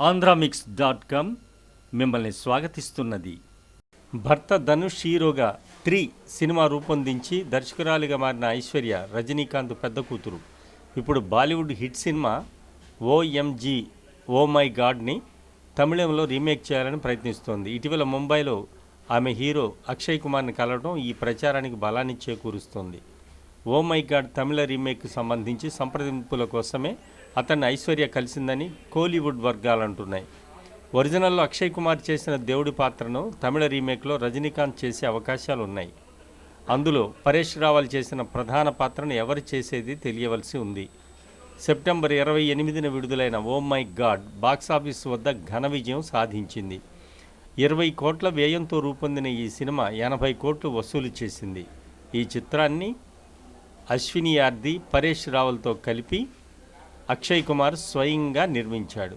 ఆంధ్రామిక్స్.com మిమ్మల్ని స్వాగతిస్తున్నది. భర్త ధనుష్ హీరోగా 3 సినిమా రూపొందించి దర్శకురాలిగా మారిన ఐశ్వర్య రజనీకాంత్ పెద్ద కూతురు ఇప్పుడు Bollywood hit cinema OMG oh my గాడ్ని తమిళంలో రీమేక్ చేయాలని ప్రయత్నిస్తోంది. ఇటీవల ముంబైలో ఆమె హీరో అక్షయ్ కుమార్ని కలవడం ఈ ప్రచారానికి బలాన్ని చేకూరుస్తోంది. ఓ మై గాడ్ తమిళ రీమేక్కు సంబంధించి సంప్రదింపుల కోసమే అతన్ని ఐశ్వర్య కలిసిందని కోలీవుడ్ వర్గాలు అంటున్నాయి. ఒరిజినల్లో అక్షయ్ కుమార్ చేసిన దేవుడి పాత్రను తమిళ రీమేక్లో రజనీకాంత్ చేసే అవకాశాలు ఉన్నాయి. అందులో పరేష్ రావల్ చేసిన ప్రధాన పాత్రను ఎవరు చేసేది తెలియవలసి ఉంది. సెప్టెంబర్ 28న విడుదలైన ఓ మై గాడ్ బాక్సాఫీస్ వద్ద ఘన విజయం సాధించింది. 20 కోట్ల వ్యయంతో రూపొందిన ఈ సినిమా 80 కోట్లు వసూలు చేసింది. ఈ చిత్రాన్ని అశ్విని ఆర్ది, పరేష్ రావల్తో కలిపి అక్షయ్ కుమార్ స్వయంగా నిర్మించాడు.